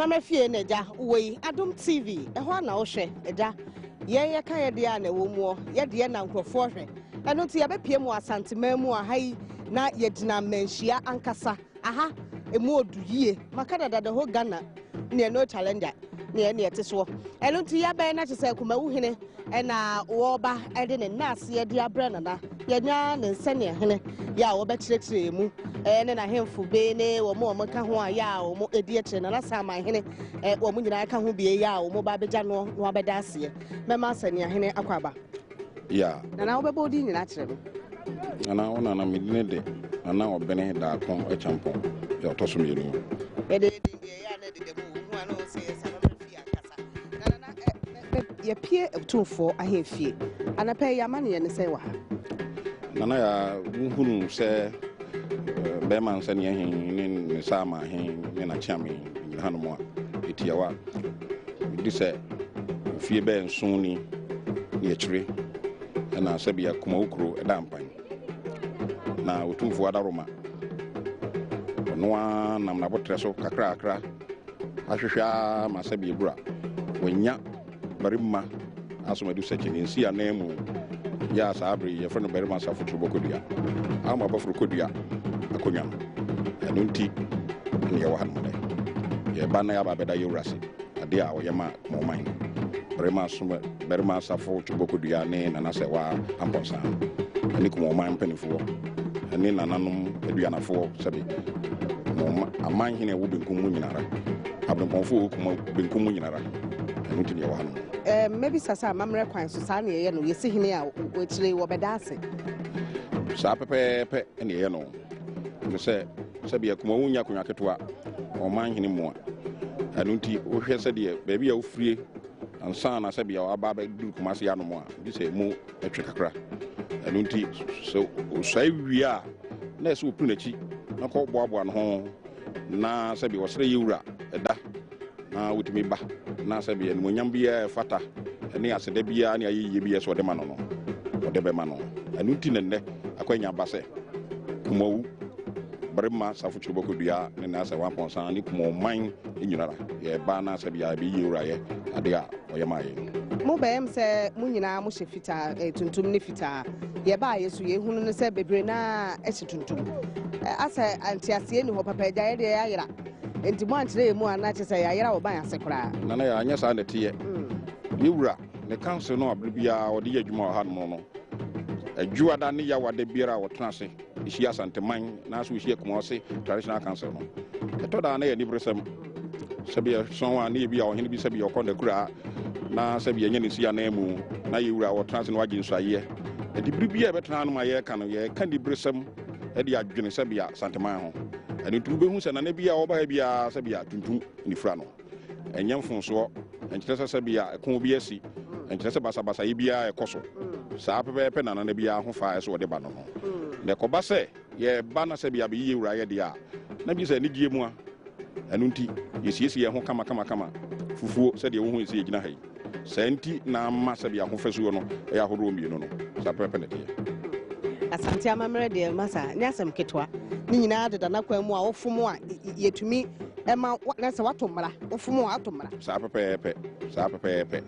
Amamere fie na eja we Adom TV ehwa na wo hwe eja ye ka ye de na wo mu ye de na nkrofo hwe eno ti ye bepie mu asantema mu ahai na ye dina manhia ankasa aha emu oduyie makada dada ho Ghana ne no challenger ne ete so eno ti ya be na chese Kumawuhene na wo ba ede ne nase ye de abra nana ye nya ne nsene hene ya wo be kirekire mu ne na hemfu be ne wo mo ka ho ya wo edi ekire na sama hene wo mo nyina ka ho bie ya wo ba beja no no abeda ase mema asane hene akwaba ya na wo be bodi nyina kire no na wona na medine de na obene da kon echampon ya otoso mienu ede ya na de mu hu ana o se sama fie akasa na ye pie etumfo ahemfie anape ya mane ye ne se wa ha na ya hunu se be man se ne hin ne sama hin ne na chiame hanom a etiawa di se fie be nson ni ye kire na se bia Kumawukro edampan na otumfo adaroma noa nam na botre so kakra ahwehwa ma se bia bura wonya barima asomadu se chenensi anemu ya sabri ye freno barima safutu bokodua ama bafuru kodua akonya eno nti ne ye wahan mode ye ba na ya ba beda yewrase ade a wo ye ma moman barima safutu bokodua ne na se wa amponsa ani ko moman penifo ani nananom aduanafo sabi aman hene wo benkum mu nyinara abonponfo kuma benkum mu nyinara eno nti ne ye wahan maybe sasa Amamere kwan so sa ne ye no ye sihine a wo kire wo beda ase sa pepepe ne ye no ne se bia Kumawunya konwa ketwa o man hene mu a eno nti wo hwe se de baabi a wo frie ansa na se bia aba ba duru Kumase ya no mu a bi se mu etwe kakra eno nti so sai wi a na se wo punachi na ko boaboa no ho na se bia wo sere yewura eda na wutimi ba na se bia no nyam bia fata ne asede bia ne ayiye bia so de ma no de be ma no eno nti ne akwanya ba se Kumawu barima safutu bokodua ne na se waponsa ne kumoman enyinara ye ba na se bia bi yewura ye ade a oyemaye mo bem se mo nyina mo hye fita tuntum ne fita ye ba yesu ye hunu ne se bebre na ehye tuntum asa antiase ni ho papa ja ye de ya yira enti mo antre mu ana che se ya yira wo ban ase kra na ya anya sa ne tie yewura ne council no ablibia ode ye adwuma ha no adwua da ne ya wade biara wo tenase ishi asanteman na so ishi Kumawase traditional council no etoda na ye ni bresem sabia sonwa ne bia wo hene bi sabia okonda kura na sabia nya ne sia na emu na yewura wo tenase no wagye nsuaye edibri bia betena no ma ye ka no ye ka ni bresem e de adwene sabia santeman ho ene tube hu se na ne bia wo ba bia sabia tuntum ni fra no enyem fonso enkyerese sabia ko bi asi enkyerese basa ye bia ekoso sa pepe na na bia ho fa so de ba no ne ko ba se ye ba na sabia be yewura ye dia na bi se ni gie mu a enu nti yesiesi ye ho kama fufuo se de wo hu esi ye gina hai senti na ma sabia ho fesuo no e ya horo mienu no sa pepe ne tie asante Amamere de masa ni asem ketwa ni nyina deda na kwan mu a ofumu a yetumi ema na se watomra ofumu a atomra sa pepe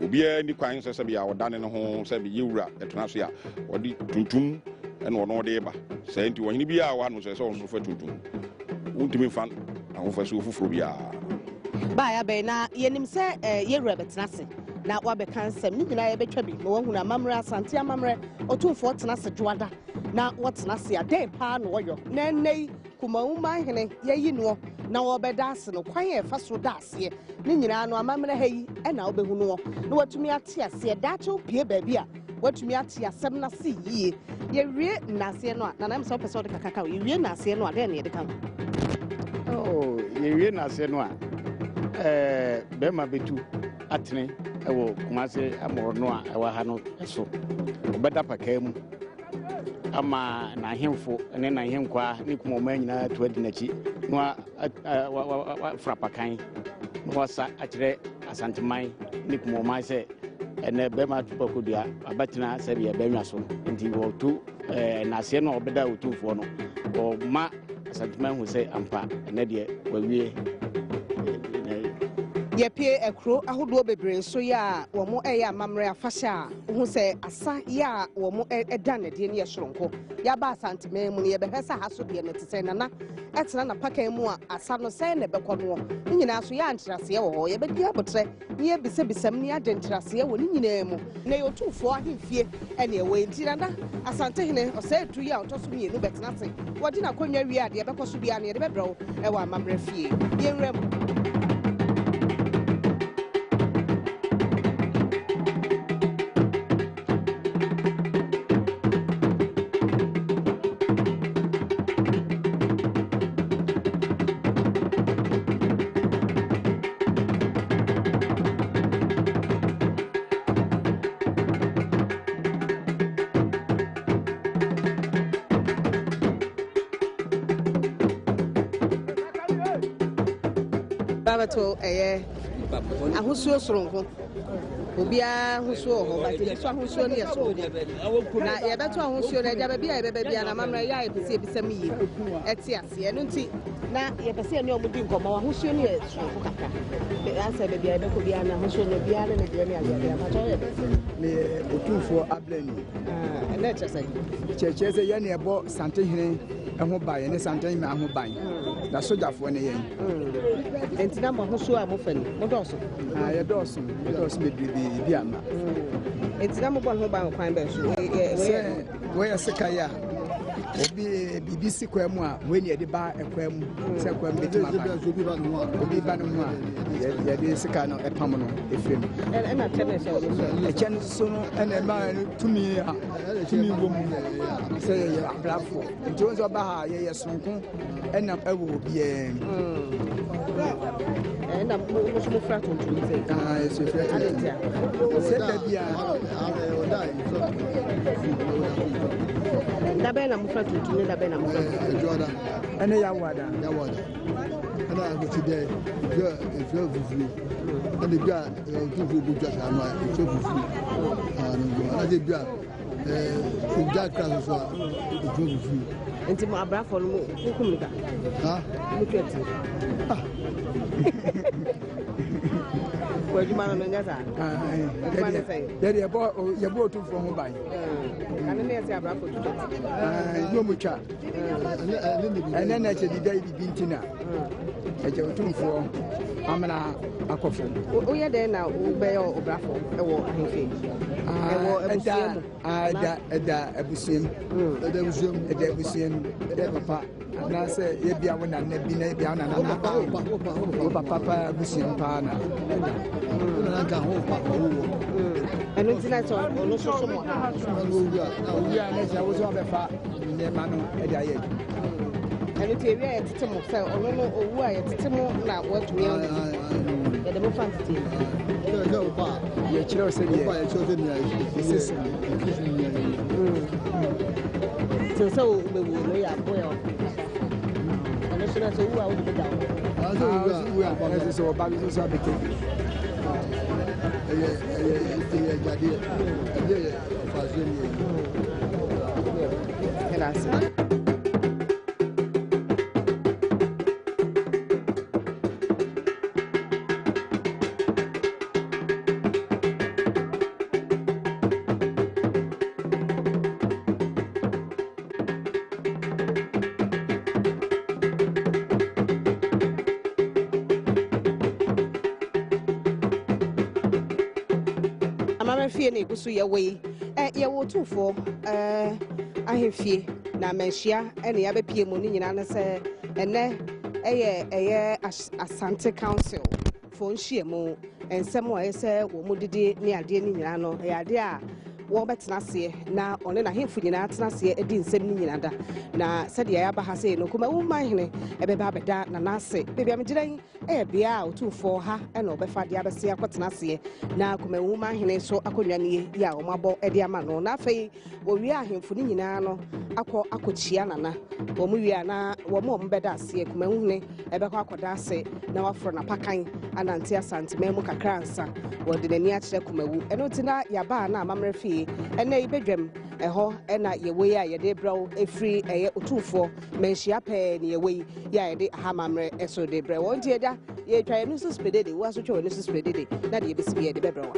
obia ni kwan se bia wodane no ho se bi yewura etena so ya wodi tuntum ene wono de ba senti wo hini bia wa no se so fa tuntum untimi fan ahofa so fufuro bia ba ya be na yenim se yewura betena se na wa be kansem ni nyina ye betwa bi no wahu na Amamere asante Amamere otumfo tena se dwoada na wotena se ade pa no woyo na nei Kumawuhene yeyi no na wo beda ase no kwan ye fa so da ase ni nyina no Amamere hayi e na obehu no na watumi ate ase da cho pie ba bia watumi ate asem na se yie ye wie na ase no na nam so pese de kakaka ye wie na ase no ade na ye de kam ye wie na ase no a be ma betu atene ewo Kumase amoro no a ewa ha no so obeda paka mu ama na hemfo ne na henkwa ne Kumawuhene nyina to adi nachi no frapakan no wasa akire asanteman ne Kumawuhene se ene be ma to bokodua abatena se bia be nwa so nti wo to na se no obeda otumfo no o ma asanteman hu se ampa ene de wawie Yepie ekro ahodo bebre so ya wo mo amamre afahya hu se asa ya wo mo eda ne de ne yesronko ya ba santime mu ne yebehwesa haso de ne tese nana etena na pakan mu a asa no se ne bekọ no nyina so ya antrase wo ho yebedi abotre ne bisebisam ne adentrase wo ne nyina mu na yotufo ahemfie ene ewe ntira na asante hene ose etu ya otoso mienu betena se wodi na konwa wi ade yebekọ so bia ne de bebrɛ wo amamre fie yenwrem to ahosuo soronko obia ahosuo ho ba te so ahosuo ne yeso na ye beto ahosuo na ja bia ye bia na mamra ya epese ebisam yi eti ase no nti na ye pese ne omudi nkomo ahosuo ne yeso kakra asa bia ye beko bia na ahosuo ne bia ne de ne ya ma to ye ne otufo ablani na chese chese ye ne ebo sante hene ho ba ye ne sante hene ho ban na sojafo ne ye entina mo hosuo a mo fani mo doso ye doso bebrebe bi ama entina mo bon ho ban kwan be so we sekaya obi bibisi kwa mu a we ne de ba ekwa mu se kwa betima ba obi ba no mu a ye de seka no epam no efrem na tene so e chen so no ene ma tumi wo mu se ye abrafo nti won so ba ha ye sonko ena ewo obi na mo fra tonto nti so fra tonto se da bia da be na mo fra tonto ne da be na mo joda ene ya wada ana go today if you vuvu and the guy to go just am I so vuvu and the guy so that class so vuvu enti mo abrafo no mo kukumika ha mo tweti kwa juma no nyasa ye bo tu from ho ban kana ne se abrafo tu no mu twa ene na che di dai bi ntina eje otumfo amana akofo o ye de na o be yo obrafo e wo ahemfe e wo ebusiemu eda ebusiemu papa na se ye bia wona na bi na bia na o papa ebusiemu pa na na ka ho pa ho enu tina so ono so mo o ya na ja wo so abefa ne ma no e dia ye enu ti ewia ye tete mo se ono no owu a ye tete mo na watumi ya ye de mo fancy no pa ye chiro se ye pa ye chiro se ni so be wo no ya boy o enu so so owu a wo de da o so ba bi so abeke jadi fazil gracias fie na igusu ye we ye wo tufo ahemfie na manhia ene ya bepie mu ni nyina na se ene eye asante council fo nhie mu ensem a ese wo mu didi ni ade ni nyina no ye ade a wo betena se na one na hemfu nyina tena se edi nsem ni nyina da na se de ya ba ha se no Kumawuhene ebeba beda na nase bebia mgiran bia otufo ha ene obefa de abese akotena se na Kumawuhene so akonwane ya wo mabo ede ama no na afei wo wi ahemfu ni nyina no akochia nana wo mu wi na wo mo mbeda se Kumawuhene ebekọ akoda se na wafro na pakan anante asante memu kakra ansa wo de nani a kire Kumawu eno tina ya ba na amamre fie ene ibedwam ɛhɔ ɛna yɛwei a yɛde brɛw ɛfiri ɛyɛ otumfoɔ manhyia pɛɛ ne yɛwei yɛ a yɛde Amamere ɛso de brɛ wɔn nti ɛda yɛtwa yɛn nso spedede wo aso twa wɔn nso spedede na de yɛbɛsi bi yɛde bɛbrɛ wa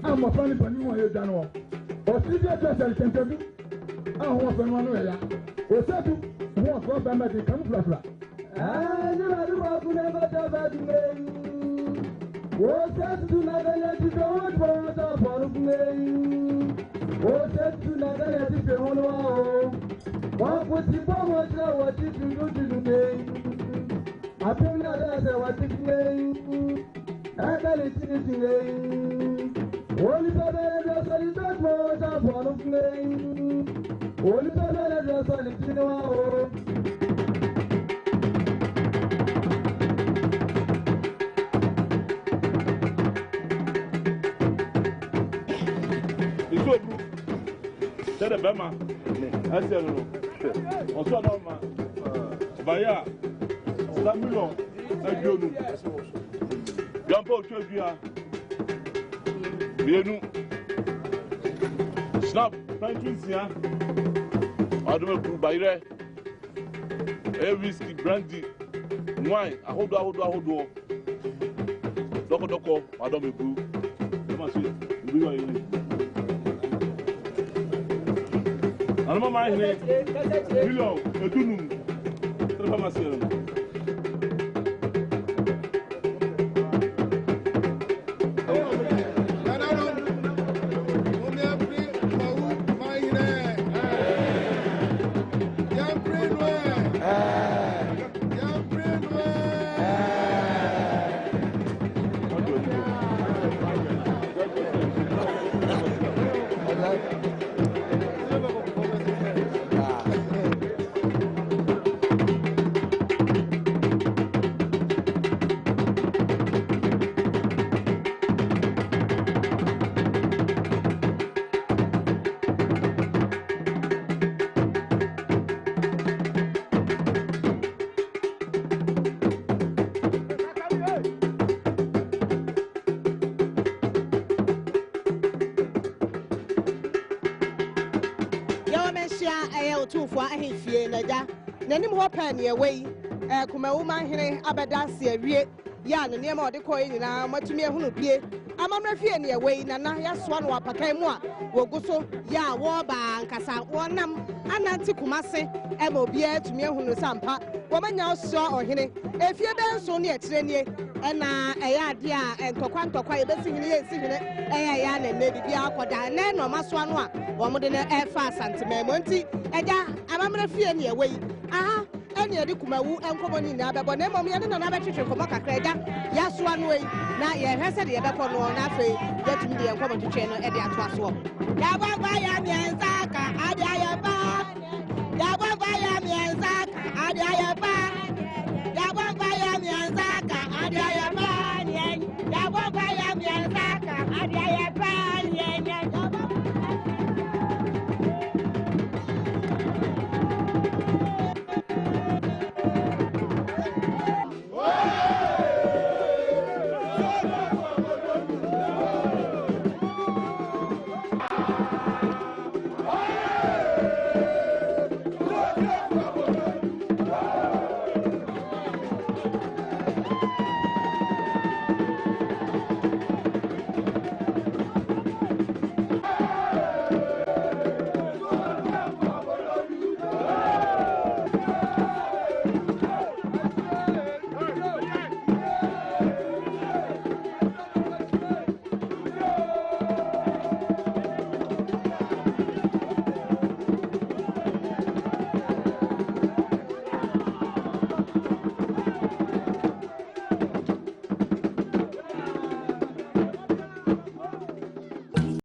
I'm a funny penny you done all. Or see the dress and can tell you. I want to know ya. Or said to walk up and make it come flat. I never walk never about me. What said to another let you don't want to follow me. What said to another let you don't know. What would you promise what you do to me? I think that what you mean. I got it today. Only the better that was a one of me. Only the better that you know. Said a Bama, I said, also, Baya, Samuel, and you. Gampo Chogua, Bienu, Snap, Patricia, Adom Baire, whiskey, brandy, wine, I hold out, Doko, Adom Boo, I don't mind it. Hello, a tunum, Trapamasil. Ahefie na da nanim ho pan ye wei Kumawuhene abeda se awie ya ne nema ode koyi nyina matumi ehunu pie Amamere fie ne wei na ya soa no apakan mu a woguso ya wo ba nkasa wonam ananti kumase ema obia tumi ehunu sampa womanya oso ohene efie benso ne ekirenie ena eya ade a ntokwa yebesi hene ye si hene eya ya na ne bibia akoda na no masoa no a womode ne efa santememo nti eja Amamere fie ne wei aha eni edi Kumawu enkomo ni na bebo na emom ye ne na betwetwe komo kakra eja ya soa no yi na ye hwese de ye beko no na afi yetumi de enkomo twetwe no e de ato aso ya baba ya mienza